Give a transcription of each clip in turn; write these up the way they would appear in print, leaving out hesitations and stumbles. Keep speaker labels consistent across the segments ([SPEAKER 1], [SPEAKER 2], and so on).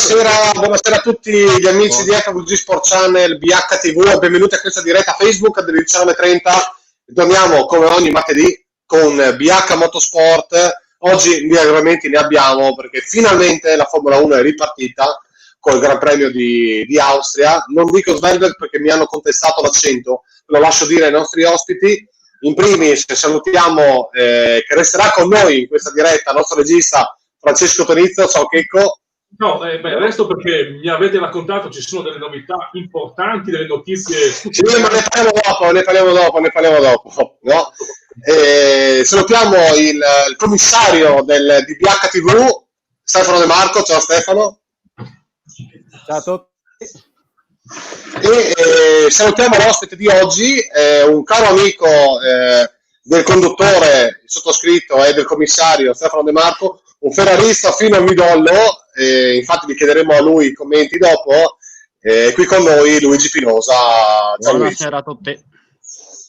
[SPEAKER 1] buonasera a tutti gli amici di FVG Sport Channel, BHTV e benvenuti a questa diretta Facebook alle 19:30. Torniamo come ogni martedì con BH Motorsport. Oggi gli argomenti ne abbiamo perché finalmente la Formula 1 è ripartita con il Gran Premio di Austria. Non dico Svelberg perché mi hanno contestato l'accento, lo lascio dire ai nostri ospiti. In primis salutiamo che resterà con noi in questa diretta il nostro regista Francesco Tonizio. Ciao Checco.
[SPEAKER 2] No, resto perché mi avete raccontato ci sono delle novità importanti, delle notizie.
[SPEAKER 1] Sì, ma ne parliamo dopo. No? Salutiamo il commissario di BHTV, Stefano De Marco. Ciao Stefano.
[SPEAKER 3] Ciao a tutti.
[SPEAKER 1] E salutiamo l'ospite di oggi, un caro amico del conduttore, il sottoscritto e del commissario Stefano De Marco, un ferrarista fino al midollo. Infatti vi chiederemo a lui i commenti dopo. Qui con noi Luigi Pinosa. Ciao
[SPEAKER 4] buonasera
[SPEAKER 1] Luigi.
[SPEAKER 4] A tutti.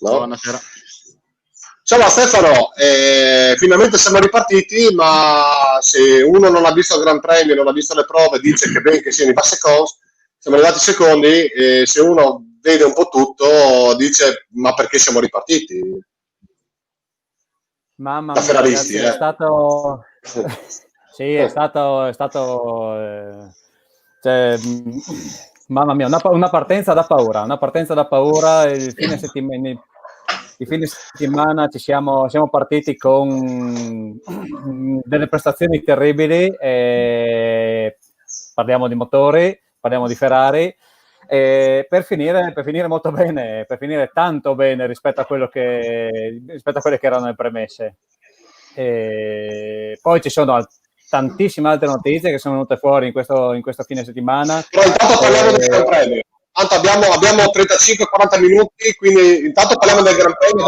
[SPEAKER 1] No?
[SPEAKER 4] Buonasera.
[SPEAKER 1] Ciao Stefano, finalmente siamo ripartiti, ma se uno non ha visto il Gran Premio, non ha visto le prove, dice che ben che siano i Passecons, siamo arrivati secondi, e se uno vede un po' tutto dice ma perché siamo ripartiti?
[SPEAKER 3] Mamma
[SPEAKER 1] Da
[SPEAKER 3] mia,
[SPEAKER 1] ferraristi,
[SPEAKER 3] ragazzi, è stato... Sì, è stato cioè, mamma mia, una partenza da paura, il fine settimana siamo partiti con delle prestazioni terribili, parliamo di motori, parliamo di Ferrari, per finire molto bene, per finire tanto bene rispetto a quelle che erano le premesse. Poi ci sono tantissime altre notizie che sono venute fuori in questo fine settimana.
[SPEAKER 1] Però intanto parliamo del Gran Premio. Tanto abbiamo 35-40 minuti, quindi intanto parliamo del Gran Premio.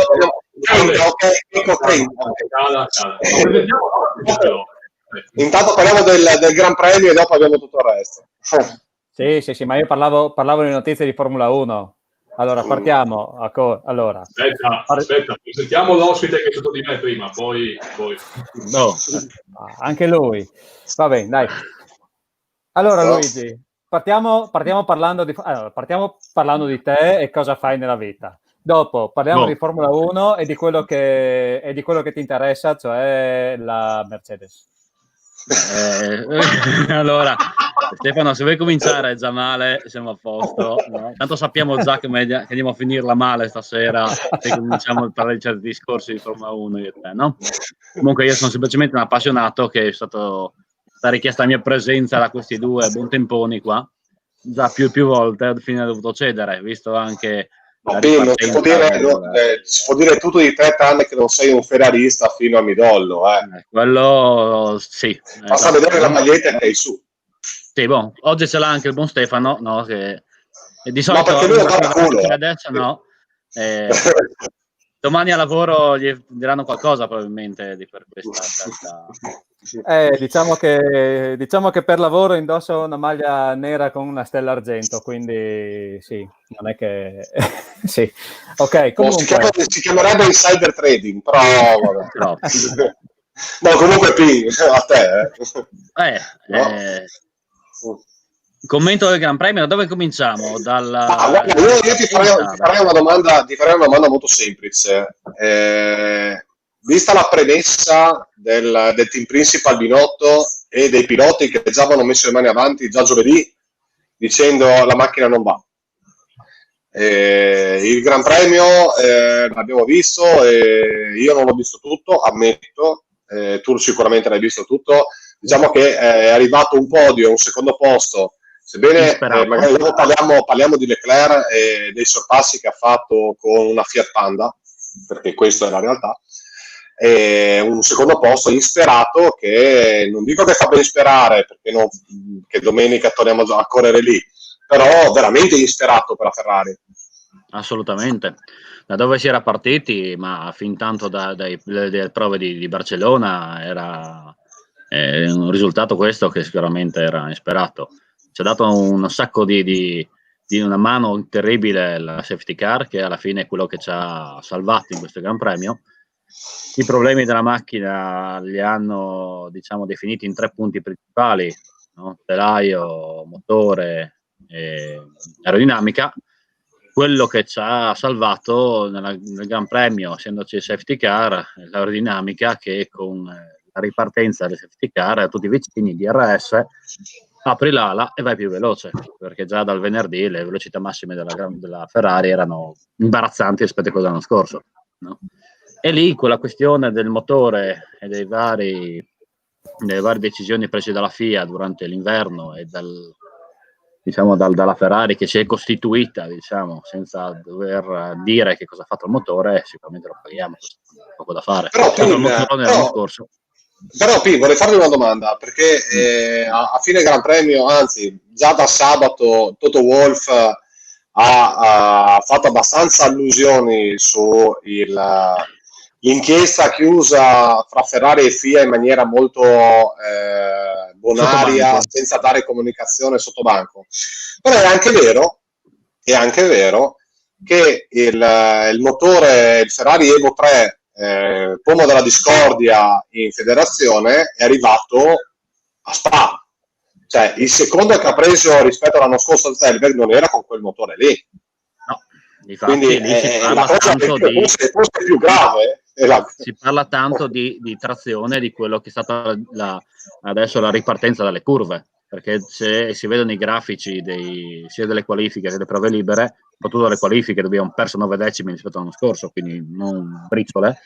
[SPEAKER 1] Intanto parliamo del Gran Premio e dopo abbiamo tutto il resto.
[SPEAKER 3] Sì, ma io parlavo delle notizie di Formula 1. Allora, partiamo. Allora.
[SPEAKER 2] Aspetta, sentiamo l'ospite che è sotto di me prima, poi...
[SPEAKER 4] No.
[SPEAKER 3] Anche lui. Va bene, dai. Allora, Luigi, partiamo parlando di te e cosa fai nella vita. Dopo parliamo di Formula 1 e di quello che ti interessa, cioè la Mercedes.
[SPEAKER 4] Allora, Stefano, se vuoi cominciare è già male, siamo a posto, no? Tanto sappiamo già che andiamo a finirla male stasera se cominciamo a parlare di certi discorsi di Formula 1 io e te, no? Comunque io sono semplicemente un appassionato che è stata richiesta la mia presenza da questi due buontemponi qua già più volte, alla fine ho dovuto cedere, visto anche
[SPEAKER 1] non si può dire tutto di te tranne che non sei un ferrarista fino a midollo,
[SPEAKER 4] quello sì,
[SPEAKER 1] basta vedere la maglietta che hai su.
[SPEAKER 4] Sì, oggi ce l'ha anche il buon Stefano, no? Che di solito
[SPEAKER 1] perché lui dà culo.
[SPEAKER 4] Adesso no. Domani a lavoro gli diranno qualcosa probabilmente per questa
[SPEAKER 3] diciamo che per lavoro indosso una maglia nera con una stella argento, quindi sì, non è che sì. Ok, comunque
[SPEAKER 1] si chiamerebbe insider trading, però
[SPEAKER 4] no.
[SPEAKER 1] No, comunque a te.
[SPEAKER 4] Commento del Gran Premio, da dove cominciamo?
[SPEAKER 1] Io ti farei una domanda molto semplice. Vista la premessa del team principal Binotto e dei piloti che già avevano messo le mani avanti già giovedì dicendo la macchina non va, il Gran Premio l'abbiamo visto, io non l'ho visto tutto, ammetto, tu sicuramente l'hai visto tutto. Diciamo che è arrivato un podio, un secondo posto, sebbene magari dopo parliamo di Leclerc e dei sorpassi che ha fatto con una Fiat Panda, perché questa è la realtà, un secondo posto insperato che non dico che fa ben sperare, perché che domenica torniamo a correre lì, però veramente insperato per la Ferrari.
[SPEAKER 4] Assolutamente. Da dove si era partiti, ma fin tanto dalle prove di Barcellona era un risultato questo che sicuramente era insperato. Ci ha dato un sacco di una mano terribile la safety car, che alla fine è quello che ci ha salvato in questo Gran Premio. I problemi della macchina li hanno, diciamo, definiti in 3 punti principali. no? Telaio, motore e aerodinamica. Quello che ci ha salvato nel Gran Premio, essendoci il safety car, l'aerodinamica, che con la ripartenza del safety car, tutti vicini, DRS, apri l'ala e vai più veloce, perché già dal venerdì le velocità massime della Ferrari erano imbarazzanti rispetto a quello dell'anno scorso, no? E lì quella questione del motore e delle varie decisioni prese dalla FIA durante l'inverno e dalla Ferrari, che si è costituita, diciamo, senza dover dire che cosa ha fatto il motore, sicuramente lo paghiamo, poco da fare.
[SPEAKER 1] Però vorrei farvi una domanda, perché a fine Gran Premio, anzi già da sabato, Toto Wolff ha fatto abbastanza allusioni su l'inchiesta chiusa fra Ferrari e FIA in maniera molto bonaria, senza dare comunicazione sotto banco. Però è anche vero che il motore, il Ferrari Evo 3, pomo della discordia in federazione, è arrivato a Spa. Cioè, il secondo che ha preso rispetto all'anno scorso al Zellberg non era con quel motore lì.
[SPEAKER 4] No, difatti, quindi
[SPEAKER 1] la cosa forse più grave.
[SPEAKER 4] Si parla tanto di trazione, di quello che è stata adesso la ripartenza dalle curve, perché se si vedono i grafici sia delle qualifiche che delle prove libere, soprattutto le qualifiche dove abbiamo perso 9 decimi rispetto all'anno scorso, quindi non briciole,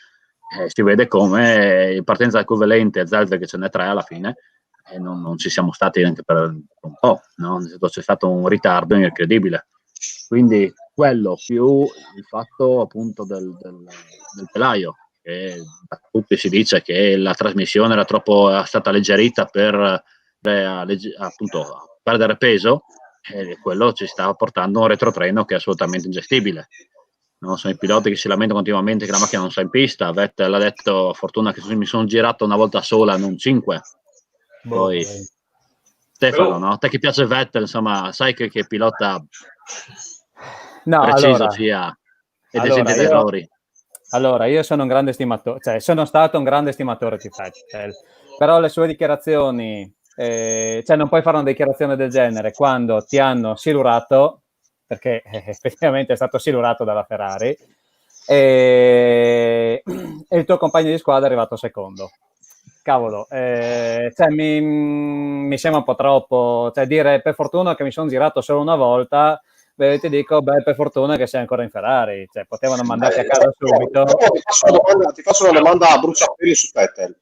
[SPEAKER 4] si vede come in partenza da curve lente, Zellweger che ce n'è 3 alla fine, e non ci siamo stati neanche per un po', no? C'è stato un ritardo incredibile. Quindi quello più il fatto appunto del telaio, che da tutti si dice che la trasmissione era stata alleggerita per appunto perdere peso, e quello ci sta portando un retrotreno che è assolutamente ingestibile. No? Sono i piloti che si lamentano continuamente che la macchina non sta in pista. Vettel ha detto: fortuna che mi sono girato una volta sola, non 5. Poi Stefano, no? Te che piace Vettel, insomma, sai che pilota preciso sia ed esente da errori.
[SPEAKER 3] Allora, io sono un grande stimatore, cioè sono stato un grande stimatore di Vettel, però le sue dichiarazioni, non puoi fare una dichiarazione del genere quando ti hanno silurato, perché effettivamente è stato silurato dalla Ferrari, e il tuo compagno di squadra è arrivato secondo. Cavolo, mi sembra un po' troppo, dire per fortuna che mi sono girato solo una volta. Beh, ti dico, per fortuna che sei ancora in Ferrari, potevano mandarti a casa subito.
[SPEAKER 1] Ti faccio una domanda a bruciapelo su Vettel.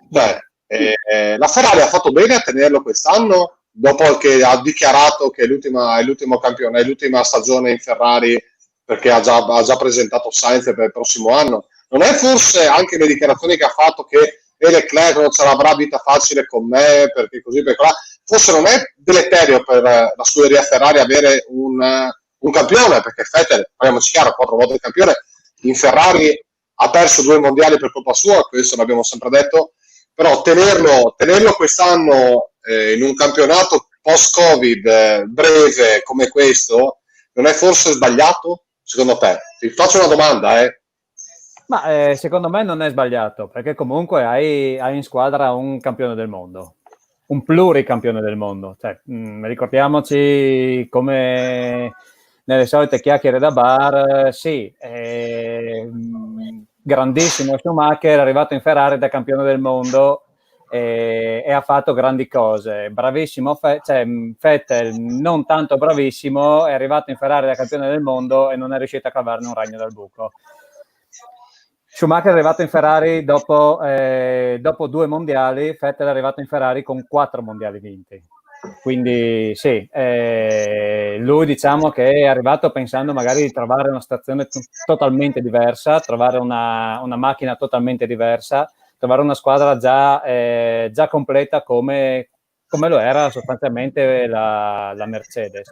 [SPEAKER 1] La Ferrari ha fatto bene a tenerlo quest'anno, dopo che ha dichiarato che è l'ultimo campione, è l'ultima stagione in Ferrari, perché ha già presentato Sainz per il prossimo anno. Non è forse anche le dichiarazioni che ha fatto che Leclerc non ce l'avrà vita facile con me, perché così, perché là, forse non è deleterio per la scuderia Ferrari avere un campione, perché Vettel, parliamoci chiaro, 4 volte campione, in Ferrari ha perso 2 mondiali per colpa sua, questo l'abbiamo sempre detto, però tenerlo quest'anno in un campionato post-Covid breve come questo, non è forse sbagliato, secondo te? Ti faccio una domanda,
[SPEAKER 3] Ma secondo me non è sbagliato, perché comunque hai in squadra un campione del mondo, un pluricampione del mondo. Ricordiamoci come nelle solite chiacchiere da bar, grandissimo Schumacher, è arrivato in Ferrari da campione del mondo e ha fatto grandi cose. Bravissimo Vettel, non tanto bravissimo, è arrivato in Ferrari da campione del mondo e non è riuscito a cavarne un ragno dal buco. Schumacher è arrivato in Ferrari dopo 2 mondiali, Vettel è arrivato in Ferrari con 4 mondiali vinti. Quindi lui diciamo che è arrivato pensando magari di trovare una stazione totalmente diversa, trovare una macchina totalmente diversa, trovare una squadra già completa come lo era sostanzialmente la Mercedes.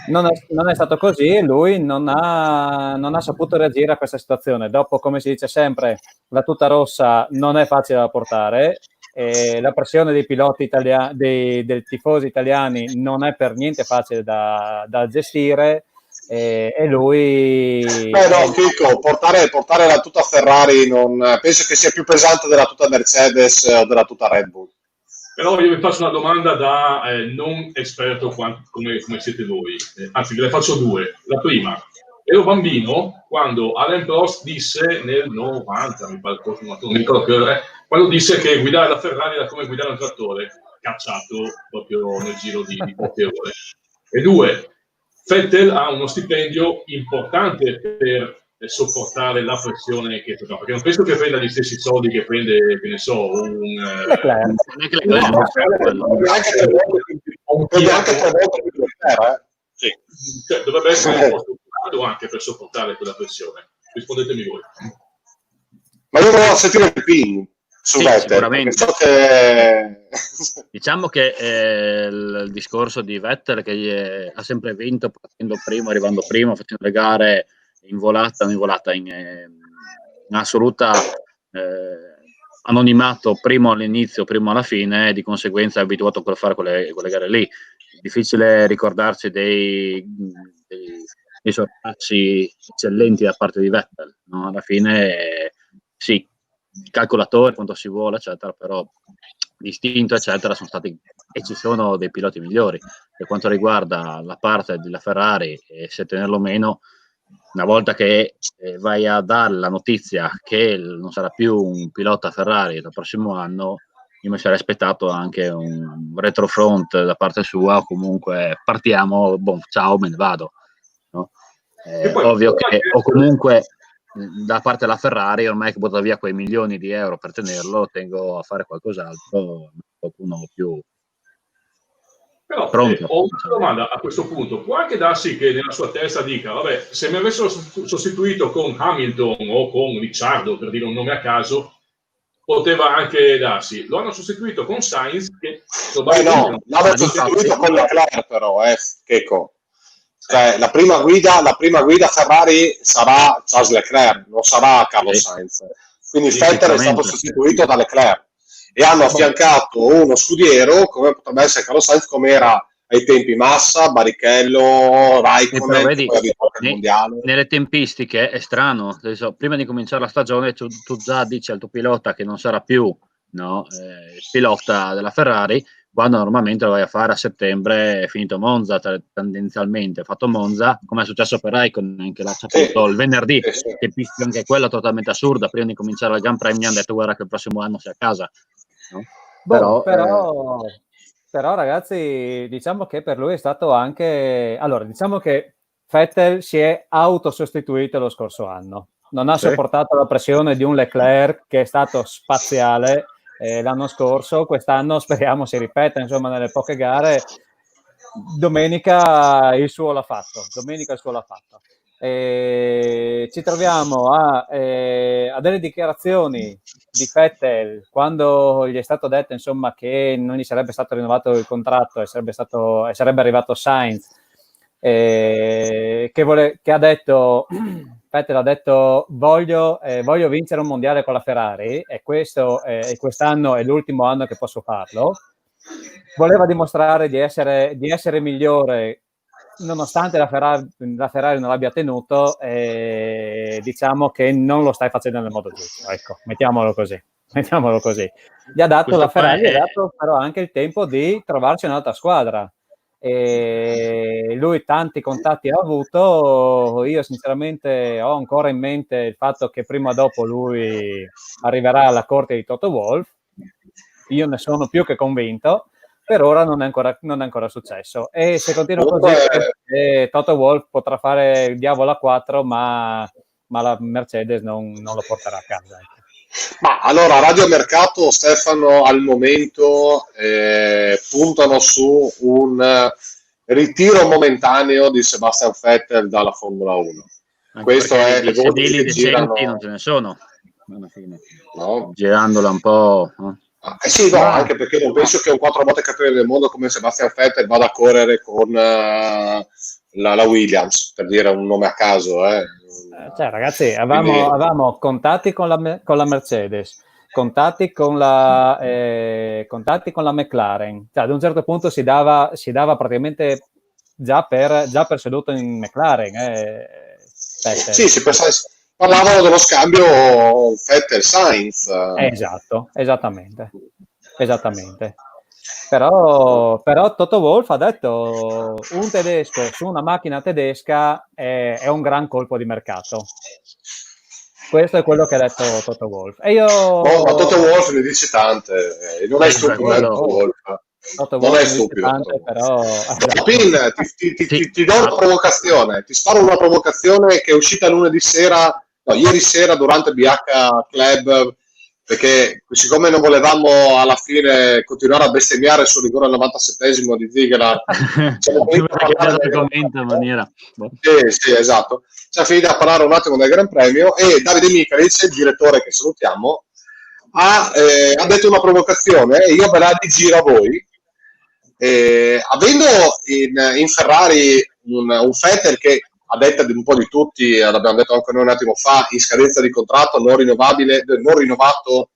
[SPEAKER 3] Non è stato così, lui non ha saputo reagire a questa situazione. Dopo, come si dice sempre, la tuta rossa non è facile da portare, la pressione dei piloti dei tifosi italiani non è per niente facile da gestire, e lui...
[SPEAKER 1] Chico, portare la tuta Ferrari penso che sia più pesante della tuta Mercedes o della tuta Red Bull.
[SPEAKER 2] Però io vi faccio una domanda da non esperto come siete voi, anzi ve ne faccio due. La prima, ero bambino quando Alain Prost disse nel 90, mi pare, non mi ricordo che ora è, quando disse che guidare la Ferrari era come guidare un trattore, cacciato proprio nel giro di poche ore. E due, Vettel ha uno stipendio importante per sopportare la pressione che tocca, perché non penso che prenda gli stessi soldi che prende, che ne so, un
[SPEAKER 3] Leclerc.
[SPEAKER 1] Sì.
[SPEAKER 2] Cioè, dovrebbe essere un po' strutturato anche per sopportare quella pressione. Rispondetemi voi.
[SPEAKER 1] Ma io volevo sentire il PIN su Vettel,
[SPEAKER 4] sicuramente.
[SPEAKER 1] so che...
[SPEAKER 4] Diciamo che il discorso di Vettel che ha sempre vinto partendo primo, arrivando primo, facendo le gare in assoluta anonimato, primo all'inizio, primo alla fine, e di conseguenza è abituato a fare quelle gare lì. Difficile ricordarsi dei sorpassi eccellenti da parte di Vettel, no? Alla fine sì, calcolatore quanto si vuole eccetera, però distinto eccetera sono stati e ci sono dei piloti migliori. Per quanto riguarda la parte della Ferrari, se tenerlo meno, una volta che vai a dare la notizia che non sarà più un pilota Ferrari dal prossimo anno, io mi sarei aspettato anche un retrofront da parte sua, o comunque partiamo, ciao, me ne vado, no? Ovvio che, o comunque da parte della Ferrari, ormai che butta via quei milioni di euro per tenerlo, tengo a fare qualcos'altro, qualcuno più
[SPEAKER 2] però
[SPEAKER 4] pronto.
[SPEAKER 2] Ho una domanda a questo punto. Può anche darsi che nella sua testa dica, vabbè, se mi avessero sostituito con Hamilton o con Ricciardo, per dire un nome a caso, poteva anche darsi. Lo hanno sostituito con Sainz, che
[SPEAKER 1] no, l'hanno sostituito con Leclerc però, Checo. Cioè, la prima guida Ferrari sarà Charles Leclerc, non sarà Carlos Sainz. Quindi Vettel è stato sostituito da Leclerc e hanno affiancato uno scudiero come potrebbe essere Carlos Sainz, come era ai tempi Massa, Barrichello, Raikkonen, mondiale.
[SPEAKER 4] Nelle tempistiche è strano, prima di cominciare la stagione tu già dici al tuo pilota che non sarà più il pilota della Ferrari, quando normalmente lo vai a fare a settembre, è finito Monza, tendenzialmente fatto Monza, come è successo per Raikkonen, che l'ha saputo il venerdì, tempistica anche quella totalmente assurda, prima di cominciare la Gran Premio hanno detto guarda che il prossimo anno sei a casa, no?
[SPEAKER 3] Però ragazzi, diciamo che per lui è stato anche... Allora, diciamo che Vettel si è autosostituito lo scorso anno. Non ha sopportato la pressione di un Leclerc che è stato spaziale l'anno scorso. Quest'anno speriamo si ripeta, insomma, nelle poche gare. Domenica il suo l'ha fatto. Ci troviamo a delle dichiarazioni di Vettel quando gli è stato detto insomma che non gli sarebbe stato rinnovato il contratto e sarebbe arrivato Sainz, che ha detto Vettel ha detto voglio vincere un mondiale con la Ferrari e quest'anno è l'ultimo anno che posso farlo. Voleva dimostrare di essere migliore nonostante la Ferrari non l'abbia tenuto, diciamo che non lo stai facendo nel modo giusto, ecco, mettiamolo così. Gli ha dato la Ferrari, gli ha dato però anche il tempo di trovarci un'altra squadra. E lui tanti contatti ha avuto, io sinceramente ho ancora in mente il fatto che prima o dopo lui arriverà alla corte di Toto Wolff, io ne sono più che convinto. Per ora non è ancora successo e se continua così Toto Wolff potrà fare il diavolo a 4 ma la Mercedes non lo porterà a casa.
[SPEAKER 1] Ma allora Radio Mercato, Stefano, al momento puntano su un ritiro momentaneo di Sebastian Vettel dalla Formula 1.
[SPEAKER 4] Anche
[SPEAKER 1] questo è le voci
[SPEAKER 4] che girano, non ce ne sono alla fine, no? Girandola un po', no?
[SPEAKER 1] Sì, no, anche perché non penso che un 4 volte campione del mondo come Sebastian Vettel vada a correre con la Williams, per dire un nome a caso.
[SPEAKER 3] Cioè, ragazzi, avevamo contatti con la Mercedes, contatti con la McLaren. Cioè, ad un certo punto si dava praticamente già per seduto in McLaren.
[SPEAKER 1] Sì, parlavano dello scambio Vettel-Sainz.
[SPEAKER 3] Esatto, esattamente. Però Toto Wolff ha detto un tedesco su una macchina tedesca è un gran colpo di mercato. Questo è quello che ha detto Toto Wolff. E io...
[SPEAKER 1] ma Toto Wolff ne dice tante, non è stupido Toto Wolff. Non è stupido.
[SPEAKER 3] Tante, però...
[SPEAKER 1] Pin, ti do una provocazione, ti sparo una provocazione che è uscita ieri sera durante BH Club, perché siccome non volevamo alla fine continuare a bestemmiare sul rigore al 97esimo di Ziegler, sì, esatto, siamo finiti a parlare un attimo del Gran Premio e Davide Michalic, il direttore che salutiamo, ha detto una provocazione e io ve la digiro a voi. Avendo in Ferrari un Vettel che a detta di un po' di tutti, l'abbiamo detto anche noi un attimo fa, in scadenza di contratto non rinnovato,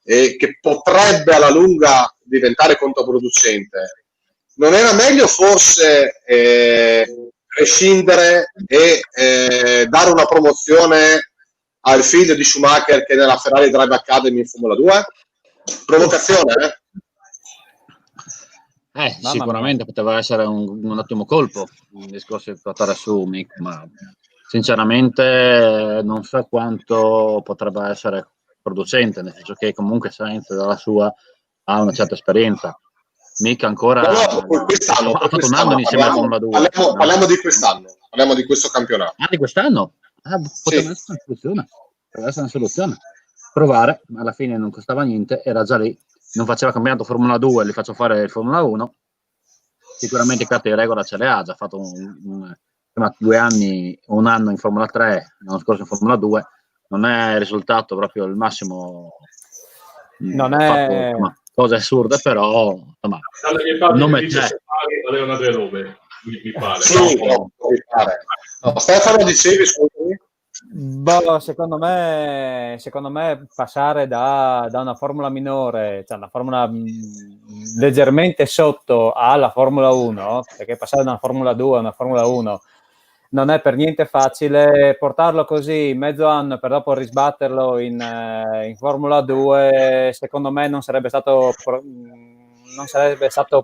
[SPEAKER 1] che potrebbe alla lunga diventare controproducente, non era meglio forse prescindere e dare una promozione al figlio di Schumacher che è nella Ferrari Drive Academy in Formula 2? Provocazione,
[SPEAKER 4] sicuramente poteva essere un ottimo colpo il discorso di portare su Mick, ma sinceramente non so quanto potrebbe essere producente, nel senso che comunque Sainz dalla sua ha una certa esperienza. Mick ancora ha fatto un anno insieme alla Formula 2.
[SPEAKER 1] Parliamo di quest'anno, parliamo di questo campionato.
[SPEAKER 4] Di quest'anno? Poteva essere una soluzione. Provare, ma alla fine non costava niente, era già lì. Non faceva campionato Formula 2, li faccio fare il Formula 1. Sicuramente carte di regola ce le ha, già fatto 2 anni, un anno in Formula 3, l'anno scorso in Formula 2. Non è il risultato proprio il massimo.
[SPEAKER 3] Non è...
[SPEAKER 4] Fatto, cose assurde, però insomma,
[SPEAKER 2] non mi pare.
[SPEAKER 1] Sì, mi pare. Stefano, dicevi, scusami?
[SPEAKER 3] Secondo me passare da una formula minore, cioè una formula leggermente sotto alla Formula 1, perché passare da una Formula 2 a una Formula 1 non è per niente facile, portarlo così mezzo anno per dopo risbatterlo in Formula 2, secondo me non sarebbe stato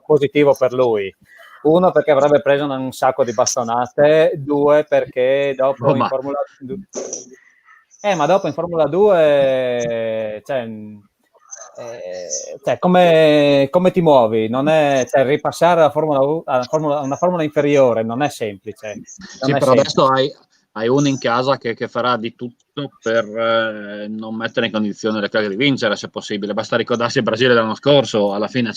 [SPEAKER 3] positivo per lui. 1 perché avrebbe preso un sacco di bastonate, 2 perché dopo in Formula 2 ma dopo in Formula 2 come ti muovi? Non è, ripassare a una formula inferiore non è semplice.
[SPEAKER 4] Adesso hai uno in casa che farà di tutto per non mettere in condizione le caghe di vincere, se possibile. Basta ricordarsi il Brasile dell'anno scorso, alla fine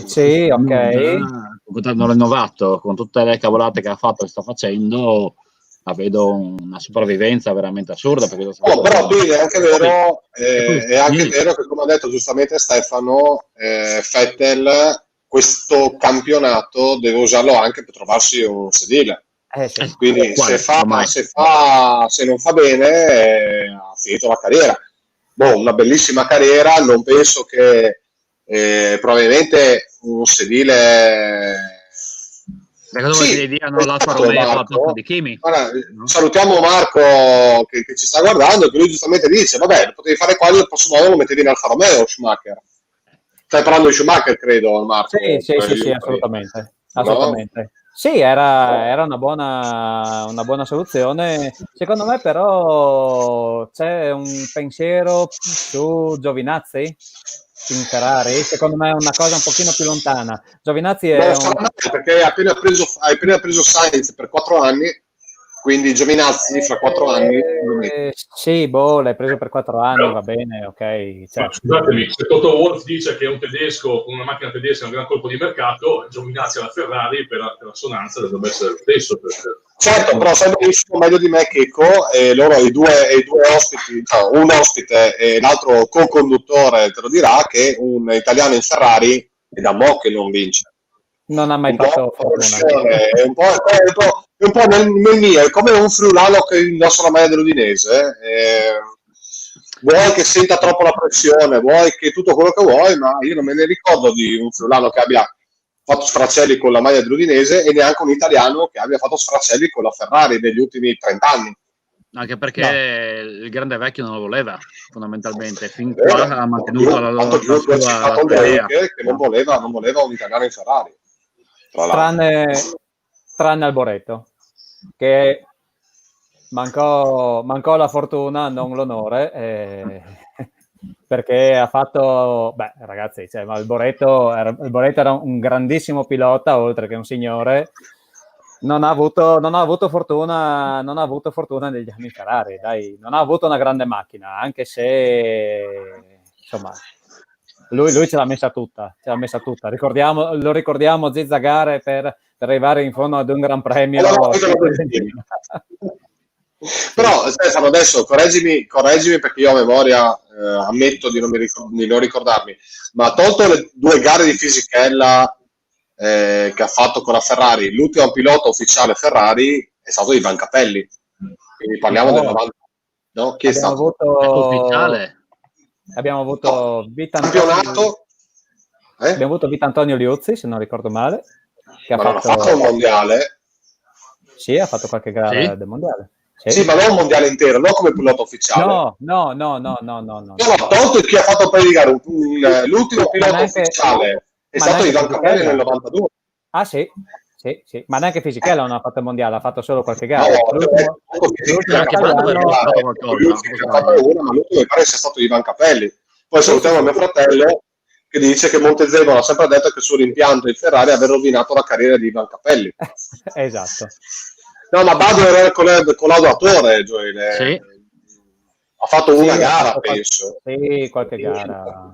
[SPEAKER 3] sì, ok.
[SPEAKER 4] Non rinnovato, con tutte le cavolate che ha fatto e sta facendo, la vedo una sopravvivenza veramente assurda. Però
[SPEAKER 1] è anche vero, vero che, come ha detto giustamente Stefano, Vettel questo campionato deve usarlo anche per trovarsi un sedile.
[SPEAKER 3] Sì.
[SPEAKER 1] Quindi se non fa bene ha finito la carriera. Una bellissima carriera, non penso che probabilmente un sedile
[SPEAKER 4] diano l'Alfa Romeo alla posto di Kimi.
[SPEAKER 1] Salutiamo Marco che ci sta guardando, che lui giustamente dice vabbè, potevi fare quello, il prossimo anno lo mettevi in Alfa Romeo Schumacher. Stai parlando di Schumacher, credo, Marco?
[SPEAKER 3] Sì, assolutamente. No? Sì, era una buona soluzione. Secondo me però c'è un pensiero su Giovinazzi in Ferrari. Secondo me è una cosa un pochino più lontana. Giovinazzi è
[SPEAKER 1] perché hai appena preso Sainz per 4 anni, quindi Giovinazzi fra 4 anni.
[SPEAKER 3] Sì, l'hai preso per 4 anni, va bene, ok.
[SPEAKER 2] Scusatemi, se Toto Wolff dice che un tedesco con una macchina tedesca è un gran colpo di mercato, Giovinazzi alla Ferrari per l'assonanza dovrebbe essere lo stesso.
[SPEAKER 1] Certo, però sai benissimo meglio di me Checco, loro i due ospiti, un ospite e l'altro co-conduttore te lo dirà che un italiano in Ferrari è da mo' che non vince.
[SPEAKER 3] Non ha mai fatto fortuna.
[SPEAKER 1] È un po' nel mio, è come un friulano che indossa la maglia dell'Udinese. Vuoi che senta troppo la pressione, vuoi che tutto quello che vuoi, ma io non me ne ricordo di un friulano che abbia fatto sfracelli con la maglia dell'Udinese e neanche un italiano che abbia fatto sfracelli con la Ferrari negli ultimi 30 anni.
[SPEAKER 4] Anche perché il grande vecchio non lo voleva, fondamentalmente. Fin qua ha mantenuto la sua idea.
[SPEAKER 1] Che non voleva un italiano in Ferrari.
[SPEAKER 3] Tranne Alboreto, che mancò la fortuna, non l'onore, perché ha fatto, ragazzi, cioè, Alboreto era un grandissimo pilota, oltre che un signore. Non ha avuto fortuna negli anni Ferrari, dai, non ha avuto una grande macchina, anche se insomma lui ce l'ha messa tutta. Lo ricordiamo zizzagare per arrivare in fondo ad un Gran Premio.
[SPEAKER 1] Però Stefano, adesso correggimi perché io a memoria ammetto di non ricordarmi, ma tolto le 2 gare di Fisichella che ha fatto con la Ferrari, l'ultimo pilota ufficiale Ferrari è stato Ivan Capelli, quindi parliamo del 90, no? Chi è stato?
[SPEAKER 4] Ufficiale?
[SPEAKER 3] Abbiamo avuto
[SPEAKER 1] campionato?
[SPEAKER 3] Abbiamo avuto Vitantonio Liuzzi, se non ricordo male, che
[SPEAKER 1] ha fatto un mondiale.
[SPEAKER 3] Sì, ha fatto qualche gara del mondiale.
[SPEAKER 1] Sì, ma non un mondiale intero, non come pilota ufficiale.
[SPEAKER 3] No.
[SPEAKER 1] Tolto chi ha fatto un paio di gare, l'ultimo pilota ufficiale è stato Ivan Capelli nel 92.
[SPEAKER 3] Ah sì, ma neanche Fisichella non ha fatto il mondiale, ha fatto solo qualche gara.
[SPEAKER 1] L'ultimo è stato Ivan Capelli. Poi salutiamo mio fratello che dice che Montezemolo ha sempre detto che il suo rimpianto in Ferrari aveva rovinato la carriera di Ivan Capelli.
[SPEAKER 3] Esatto.
[SPEAKER 1] No, ma Bado era collaboratore, Gioele.
[SPEAKER 4] Sì.
[SPEAKER 1] Ha fatto una gara, penso.
[SPEAKER 3] Sì, qualche gara.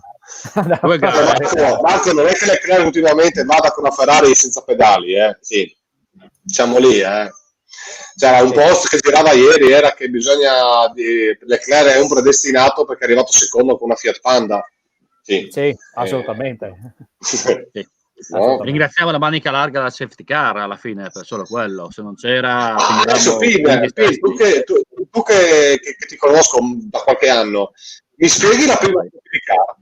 [SPEAKER 1] Marco, non è che Leclerc ultimamente vada con la Ferrari senza pedali, sì, siamo lì, C'era un post che girava ieri, era che Leclerc è un predestinato perché è arrivato secondo con una Fiat Panda. Sì,
[SPEAKER 3] assolutamente.
[SPEAKER 1] No.
[SPEAKER 4] Ringraziamo la manica larga della safety car alla fine per solo quello, se non c'era
[SPEAKER 1] adesso tu che ti conosco da qualche anno, mi spieghi la prima safety car?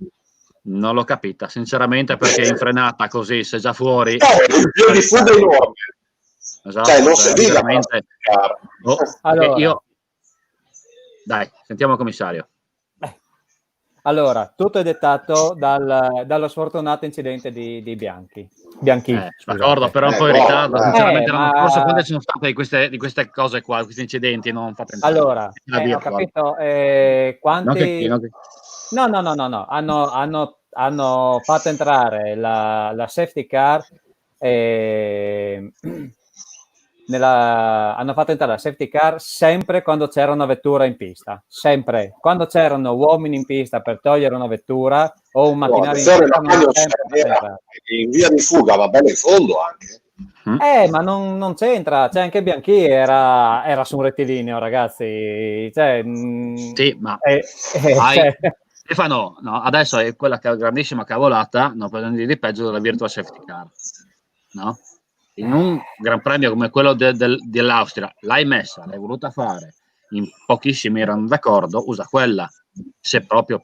[SPEAKER 4] Non l'ho capita sinceramente, perché in frenata così, se già fuori
[SPEAKER 1] io di fuga enorme,
[SPEAKER 4] esatto,
[SPEAKER 1] cioè non serviva
[SPEAKER 4] allora, dai, sentiamo il commissario.
[SPEAKER 3] Allora, tutto è dettato dallo sfortunato incidente di Bianchi.
[SPEAKER 4] D'accordo, però un po' in ritardo. Sinceramente l'anno scorso quante sono state di queste cose qua, questi incidenti, non fate entrare.
[SPEAKER 3] Allora, ho capito quanti... No. Hanno fatto entrare la safety car hanno fatto entrare la safety car sempre quando c'era una vettura in pista, sempre quando c'erano uomini in pista per togliere una vettura o un macchinario
[SPEAKER 1] in via di fuga va bene in fondo anche.
[SPEAKER 3] Ma non c'entra, cioè anche Bianchi era su un rettilineo, ragazzi, cioè,
[SPEAKER 4] sì, ma Stefano, no, adesso è quella grandissima cavolata, non prendere di peggio della virtual safety car, no? In un gran premio come quello dell'Austria l'hai voluta fare, in pochissimi erano d'accordo, usa quella, se proprio,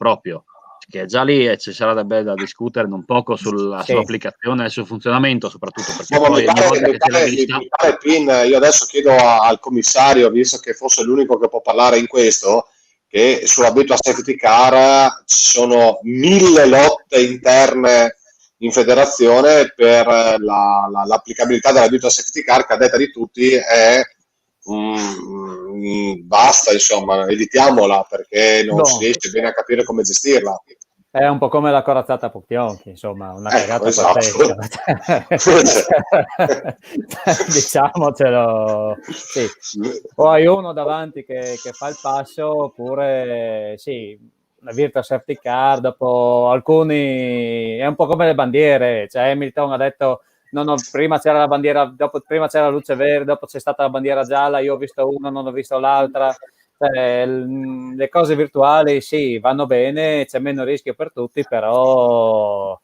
[SPEAKER 4] che già lì ci sarà da discutere non poco sulla sua applicazione e sul funzionamento, soprattutto perché poi ogni volta che si è vista...
[SPEAKER 1] Io adesso chiedo al commissario, visto che forse è l'unico che può parlare in questo, che sulla virtual safety car ci sono 1000 lotte interne in federazione per l'applicabilità della virtual safety car, che a detta di tutti è basta, insomma, evitiamola perché non si riesce bene a capire come gestirla.
[SPEAKER 3] È un po' come la corazzata Pucchionchi, insomma, una cagata
[SPEAKER 1] esatto.
[SPEAKER 3] Diciamocelo, sì. O hai uno davanti che fa il passo, oppure la virtual safety car, dopo alcuni è un po' come le bandiere, cioè Hamilton ha detto prima c'era la bandiera, prima c'era la luce verde, dopo c'è stata la bandiera gialla, io ho visto una, non ho visto l'altra. Le cose virtuali vanno bene, c'è meno rischio per tutti, però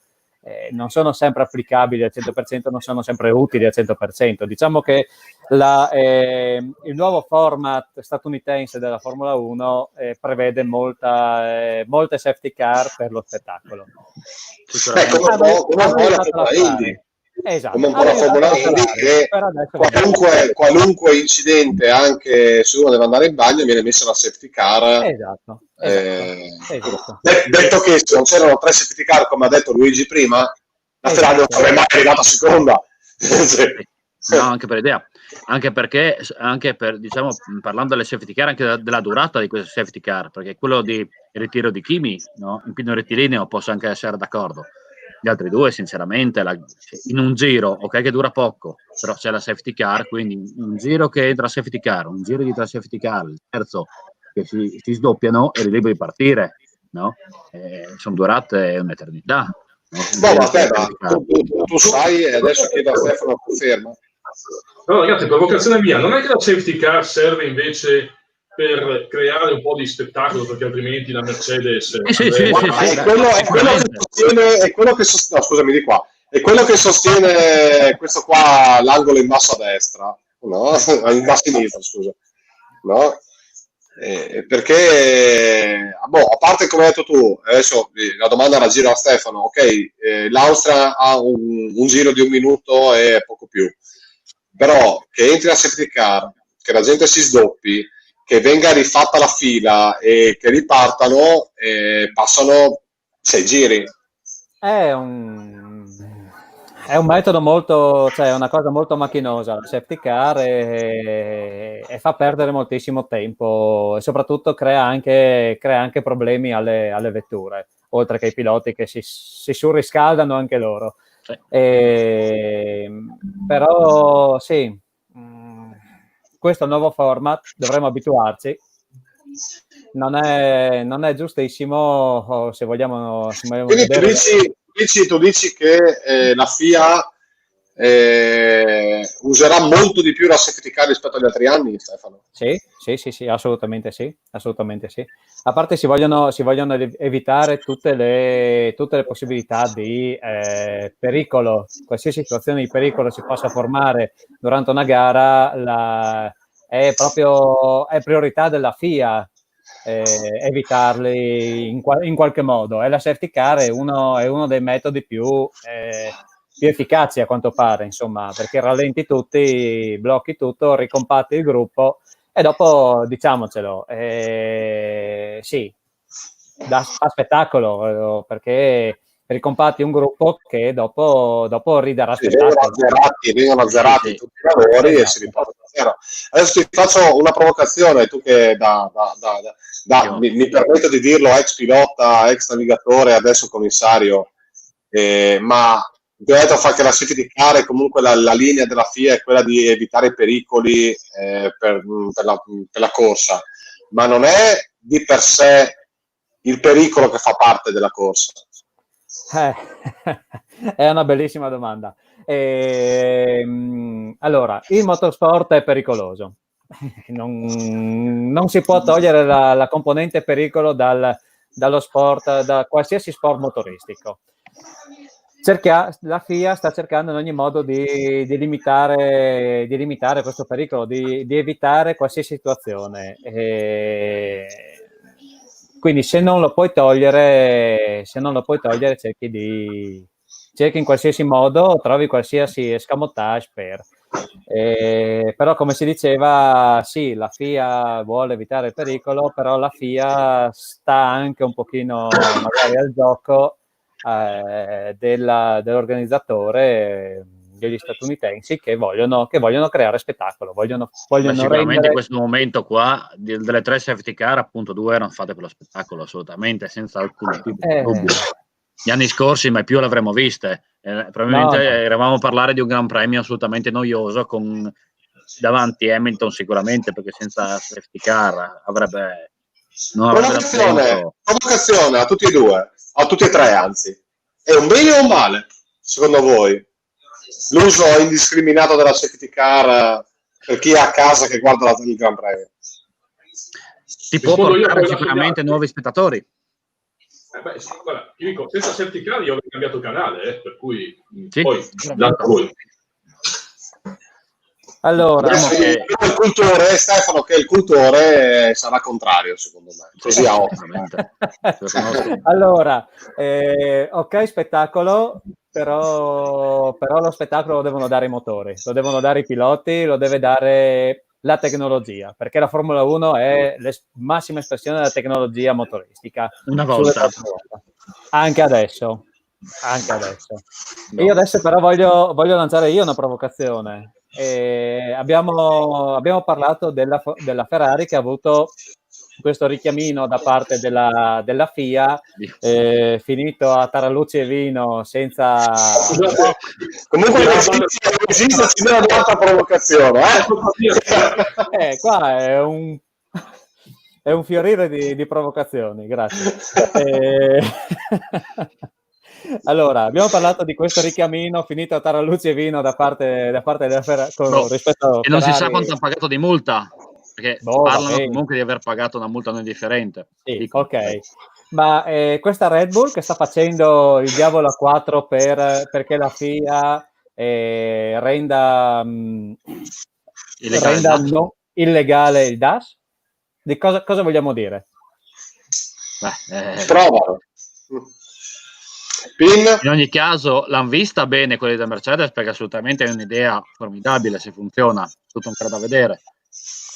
[SPEAKER 3] non sono sempre applicabili al 100%, non sono sempre utili al 100%. Diciamo che il nuovo format statunitense della Formula 1 prevede molte safety car per lo spettacolo. Esatto.
[SPEAKER 1] Come un po' la Formula Indy, che qualunque incidente, anche se uno deve andare in bagno, viene messa la safety car.
[SPEAKER 3] Esatto.
[SPEAKER 1] Detto che se non c'erano 3 safety car, come ha detto Luigi prima, la Ferrari non sarebbe mai arrivata a seconda.
[SPEAKER 4] No, anche per idea, anche perché, diciamo, parlando delle safety car, anche della durata di queste safety car, perché quello di ritiro di Kimi, no? In pieno rettilineo posso anche essere d'accordo. Gli altri due, sinceramente, in un giro, ok, che dura poco, però c'è la safety car, quindi un giro che entra safety car, un giro di 3 safety car, il terzo che si sdoppiano e liberi di partire, no? Sono durate un'eternità.
[SPEAKER 1] No, ma aspetta, tu sai, e adesso chiedo a Stefano conferma.
[SPEAKER 2] No, ragazzi, provocazione mia, non è che la safety car serve invece per creare un po' di spettacolo, perché altrimenti la Mercedes
[SPEAKER 1] è quello che sostiene, scusami, di qua, è quello che sostiene questo qua, l'angolo in basso a destra, no? In basso a sinistra, scusa, no? Perché a parte come hai detto tu, adesso la domanda la giro a Stefano, ok, l'Austria ha un giro di 1 minuto e poco più, però che entri a safety car, che la gente si sdoppi, che venga rifatta la fila e che ripartano, passano 6 giri.
[SPEAKER 3] È un metodo molto, cioè è una cosa molto macchinosa, la safety car, e fa perdere moltissimo tempo e soprattutto crea anche problemi alle vetture, oltre che ai piloti che si surriscaldano anche loro. Sì. Però sì, questo nuovo format dovremmo abituarci. Non è giustissimo, se vogliamo
[SPEAKER 1] quindi
[SPEAKER 3] vedere.
[SPEAKER 1] Tu dici che la FIA userà molto di più la safety car rispetto agli altri anni, Stefano?
[SPEAKER 3] Sì, assolutamente sì. A parte si vogliono evitare tutte le possibilità di pericolo, qualsiasi situazione di pericolo si possa formare durante una gara, è priorità della FIA evitarli in qualche modo, e la safety car è uno dei metodi più efficaci, a quanto pare, insomma, perché rallenti tutti, blocchi tutto, ricompatti il gruppo e dopo, diciamocelo, sì, dà spettacolo, perché ricompatti un gruppo che dopo ridarà spettacolo.
[SPEAKER 1] Vengono azzerati tutti i lavori, esatto. E si riporta da zero. Adesso ti faccio una provocazione, tu che mi permetto di dirlo, ex pilota, ex navigatore, adesso commissario, ma ti ho detto che la safety car, comunque la linea della FIA è quella di evitare i pericoli per la corsa, ma non è di per sé il pericolo che fa parte della corsa.
[SPEAKER 3] È una bellissima domanda. Allora, il motorsport è pericoloso. Non si può togliere la componente pericolo dallo sport, da qualsiasi sport motoristico. La FIA sta cercando in ogni modo di limitare questo pericolo, di evitare qualsiasi situazione. Quindi se non lo puoi togliere, cerchi in qualsiasi modo, trovi qualsiasi escamotage però, come si diceva, sì, la FIA vuole evitare il pericolo, però la FIA sta anche un pochino magari al gioco dell'organizzatore degli statunitensi che vogliono creare spettacolo, vogliono
[SPEAKER 4] sicuramente in questo momento qua delle 3 safety car, appunto 2 erano fatte per lo spettacolo, assolutamente, senza alcun tipo di dubbio. Gli anni scorsi mai più l'avremmo viste, probabilmente eravamo a parlare di un Gran Premio assolutamente noioso, con davanti Hamilton sicuramente, perché senza safety car non avrebbe
[SPEAKER 1] provocazione a tutti e due, a tutti e tre, anzi, è un bene o un male secondo voi l'uso indiscriminato della safety car per chi è a casa che guarda il Gran Premio?
[SPEAKER 4] Ti può portare sicuramente nuovi spettatori.
[SPEAKER 2] Guarda, io dico, senza safety car io ho cambiato canale, per cui
[SPEAKER 4] sì,
[SPEAKER 2] poi da voi.
[SPEAKER 3] Allora,
[SPEAKER 1] il cultore, Stefano, che è il cultore, sarà contrario, secondo me. Così a
[SPEAKER 3] allora, ok, spettacolo, però lo spettacolo lo devono dare i motori, lo devono dare i piloti, lo deve dare la tecnologia, perché la Formula 1 è la massima espressione della tecnologia motoristica.
[SPEAKER 4] Una volta.
[SPEAKER 3] Anche adesso. No. Io adesso però voglio lanciare io una provocazione. Abbiamo parlato della Ferrari, che ha avuto questo richiamino da parte della FIA, finito a tarallucci e vino senza...
[SPEAKER 1] Comunque esiste un'altra provocazione.
[SPEAKER 3] Qua è un fiorire di provocazioni, grazie. Allora, abbiamo parlato di questo richiamino finito a tarallucci e vino da parte della Ferrari.
[SPEAKER 4] E non si sa quanto ha pagato di multa, perché parlano comunque di aver pagato una multa non indifferente.
[SPEAKER 3] Sì, ok. Ma questa Red Bull che sta facendo il diavolo a 4 perché la FIA renda illegale il DAS? Di cosa vogliamo dire?
[SPEAKER 1] Provalo.
[SPEAKER 4] In ogni caso l'hanno vista bene quelli del Mercedes, perché assolutamente è un'idea formidabile. Se funziona, tutto ancora da vedere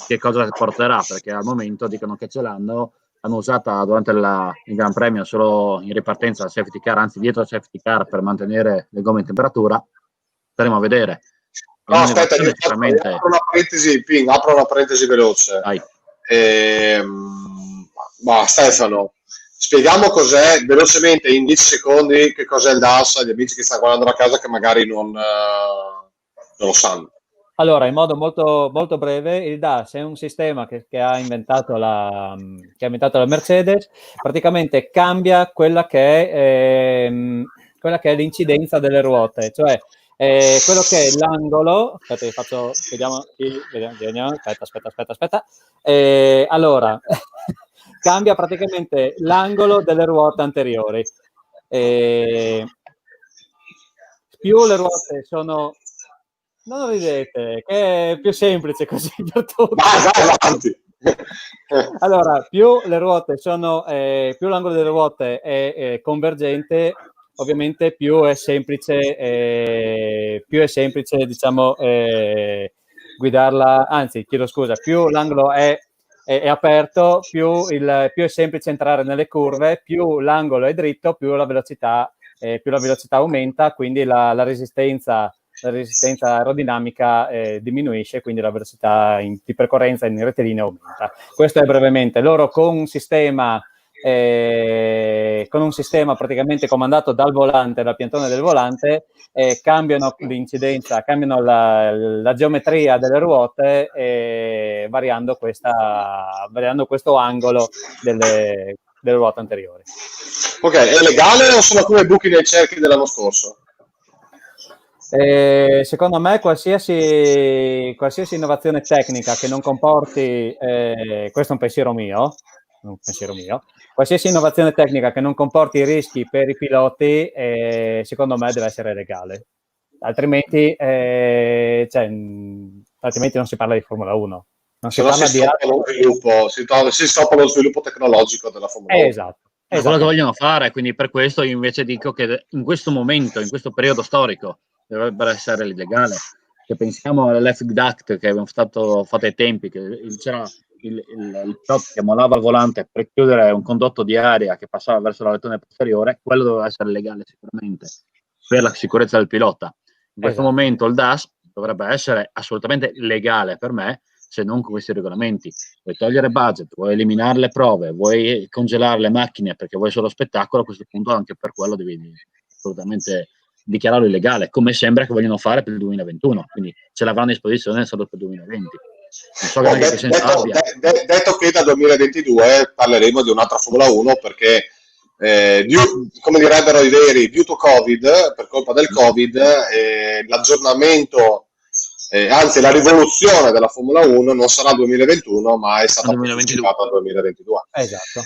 [SPEAKER 4] che cosa porterà, perché al momento dicono che ce l'hanno usata durante il Gran Premio solo in ripartenza al safety car, anzi dietro al safety car, per mantenere le gomme in temperatura. Staremo a vedere.
[SPEAKER 1] No, aspetta, apro una parentesi veloce. Stefano, spieghiamo cos'è velocemente in 10 secondi che cos'è il DAS agli amici che stanno guardando a casa, che magari non lo sanno.
[SPEAKER 3] Allora, in modo molto, molto breve, il DAS è un sistema che ha inventato la Mercedes. Praticamente cambia quella che è l'incidenza delle ruote, cioè quello che è l'angolo. Aspetta, vediamo. Aspetta. Allora, cambia praticamente l'angolo delle ruote anteriori. Più le ruote sono... Non ridete, che è più semplice così per tutti.
[SPEAKER 1] Vai avanti.
[SPEAKER 3] Allora, più le ruote sono, più l'angolo delle ruote è convergente, ovviamente più è semplice, diciamo, guidarla. Anzi, chiedo scusa, più l'angolo è aperto, più è semplice entrare nelle curve, più l'angolo è dritto, più la velocità aumenta, quindi la resistenza aerodinamica diminuisce, quindi la velocità di percorrenza in rettilineo aumenta. Questo è brevemente. Loro con un sistema praticamente comandato dal volante, dal piantone del volante, cambiano l'incidenza, cambiano la geometria delle ruote, variando questo angolo delle ruote anteriori.
[SPEAKER 1] Ok, è legale o sono come buchi nei cerchi dell'anno scorso?
[SPEAKER 3] Secondo me qualsiasi innovazione tecnica che non comporti, questo è un pensiero mio, qualsiasi innovazione tecnica che non comporti rischi per i piloti, secondo me deve essere legale, altrimenti non si parla di Formula 1, non si parla di
[SPEAKER 1] si stoppa lo sviluppo tecnologico della Formula 1.
[SPEAKER 3] Esatto.
[SPEAKER 4] È quello che vogliono fare, quindi per questo io invece dico che in questo momento, in questo periodo storico, dovrebbe essere illegale. Se pensiamo all'FDACT che abbiamo fatto ai tempi, che c'era il pilota che mollava il volante per chiudere un condotto di aria che passava verso la lettone posteriore, quello doveva essere legale sicuramente per la sicurezza del pilota. In questo momento il DAS dovrebbe essere assolutamente legale per me, se non con questi regolamenti. Vuoi togliere budget, vuoi eliminare le prove, vuoi congelare le macchine perché vuoi solo spettacolo, a questo punto anche per quello devi assolutamente dichiararlo illegale, come sembra che vogliono fare per il 2021, quindi ce l'avranno a disposizione solo per il 2020.
[SPEAKER 1] Detto che dal 2022 parleremo di un'altra Formula 1, perché come direbbero i veri, due to Covid, per colpa del Covid, l'aggiornamento, anzi la rivoluzione della Formula 1 non sarà 2021, ma è stata postipata al 2022.
[SPEAKER 3] Esatto.